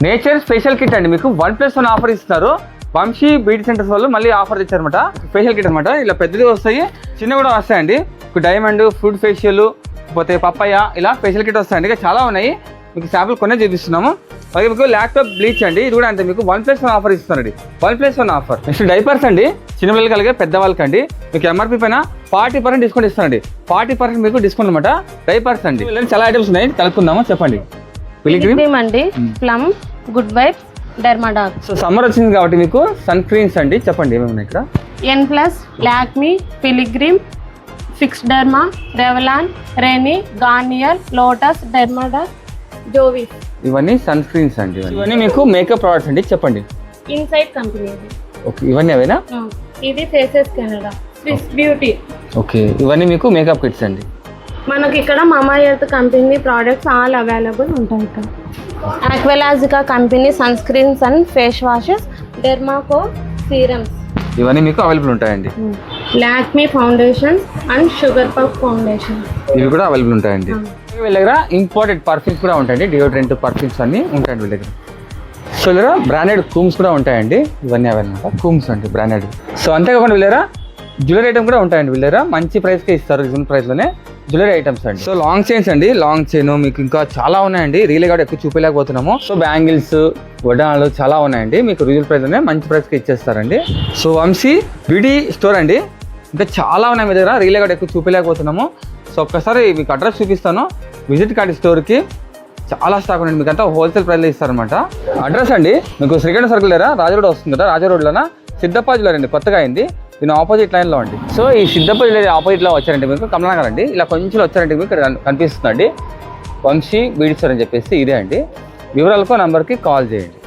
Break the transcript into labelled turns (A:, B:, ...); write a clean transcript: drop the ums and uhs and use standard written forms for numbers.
A: Nature special kit అండి, మీకు 1+1 offer ఇస్తున్నారు. వంశీ బ్యూటీ సెంటర్స్ వాళ్ళు మళ్ళీ ఆఫర్ తెచ్చారనమాట. ఫేషియల్ కిట్ అనమాట. ఇలా పెద్దది వస్తాయి, చిన్న కూడా వస్తాయండి. డైమండ్, ఫుడ్ ఫేషియల్, పోతే పప్పయ్య, ఇలా ఫేషియల్ కిట్ వస్తాయండి. ఇంకా చాలా ఉన్నాయి, మీకు శాంపుల్ కొనే చూపిస్తున్నాము. అలాగే మీకు ల్యాప్టాప్ బ్లీచ్ అండి, ఇది కూడా అంతే మీకు 1+1 ఆఫర్ ఇస్తున్నారండి. 1+1 ఆఫర్. నెక్స్ట్ డైపర్స్ అండి, చిన్న పిల్లలకి అలాగే పెద్దవాళ్ళకి అండి. మీకు ఎంఆర్పీ పైన 40% డిస్కౌంట్ ఇస్తారండి. 40% మీకు డిస్కౌంట్ అనమాట. డైపర్స్ అండి, చాలా ఐటమ్స్ ఉన్నాయి, కలుపుకుందాము. చెప్పండి.
B: పిలిగ్రిమ్ అండి, Plum, good vibes, Dermadoc.
A: So summer వచ్చింది కాబట్టి మీకు సన్ క్రీమ్స్ అండి. చెప్పండి ఏమేమి ఉన్నాయి ఇక్కడ.
B: N+, Lakme, Pilgrim, Fixderma, Revlon, Renee, Garnier, Lotus, Dermadoc, Jovees.
A: ఇవన్నీ సన్ స్క్రీన్స్ అండి. ఇవన్నీ మీకు మేకప్ ప్రొడక్ట్స్ అండి. చెప్పండి.
B: Inside company.
A: ఓకే, ఇవన్నీ అవేనా?
B: ఇది Faces Canada, Swiss Beauty.
A: Okay, ఇవన్నీ మీకు మేకప్ కిట్స్ అండి.
B: మనకి ఇక్కడ Mamaearth company products all available ఉంటాయి ఇక్కడ. Aqualogica company sunscreens and face washes, Dermaco serums,
A: ఇవన్నీ మీకు అవైలబుల్ ఉంటాయండి.
B: Lakme foundation and Sugar puff foundation,
A: ఇవి కూడా అవైలబుల్ ఉంటాయండి. వీళ్ళ దగ్గర ఇంపోర్టెడ్ పర్ఫ్యూమ్స్ కూడా ఉంటాయండి. డియోడ్రెంట్ పర్ఫ్యూమ్స్ అన్నీ ఉంటాయండి వీళ్ళ దగ్గర. సో వీళ్ళ దగ్గర బ్రాండెడ్ కూమ్స్ కూడా ఉంటాయండి. ఇవన్నీ అవన్నమాట కూమ్స్ అండి, బ్రాండెడ్. సో అంతేకాకుండా వీళ్ళ దగ్గర జ్యువెలరీ ఐటమ్ కూడా ఉంటాయండి. వీళ్ళ దగ్గర మంచి ప్రైస్కే ఇస్తారు, రీజనబుల్ ప్రైస్లోనే జ్యువెలరీ ఐటమ్స్ అండి. సో లాంగ్ చైన్స్ అండి, లాంగ్ చైన్ మీకు ఇంకా చాలా ఉన్నాయండి. రీల్ కూడా ఎక్కువ చూపించలేకపోతున్నాము. సో బ్యాంగిల్స్, వడ్డానాలు చాలా ఉన్నాయండి. మీకు రీజనబుల్ ప్రైస్లోనే మంచి ప్రైస్కి ఇచ్చేస్తారండి. సో వంశీ బ్యూటీ స్టోర్ అండి, ఇంకా చాలా ఉన్నాయి మీ దగ్గర. రీల్ కూడా ఎక్కువ చూపించలేకపోతున్నాము. సో ఒక్కసారి మీకు అడ్రస్ చూపిస్తాను, విజిట్ కార్డ్ స్టోర్కి. చాలా స్టాక్ ఉందండి, మీకు అంతా హోల్సేల్ ప్రైస్లో ఇస్తారనమాట. అడ్రస్ అండి మీకు శ్రీకంఠ సర్కిల్ దగ్గర రాజా రోడ్ వస్తుంది కదా, రాజా రోడ్లోన సిద్ధప్ప జ్యువెలరీ అండి, కొత్తగా అయింది. దీని ఆపోజిట్ లైన్లో అండి. సో ఈ సిద్ధప్ప జ్యువెలరీ ఆపోజిట్లో వచ్చారంటే మీకు కమలానగర్ అండి. ఇలా కొంచెం వచ్చారంటే మీకు ఇక్కడ కనిపిస్తుందండి వంశీ బ్యూటీ స్టోర్ అని చెప్పేసి, ఇదే అండి. వివరాలకు నంబర్కి కాల్ చేయండి.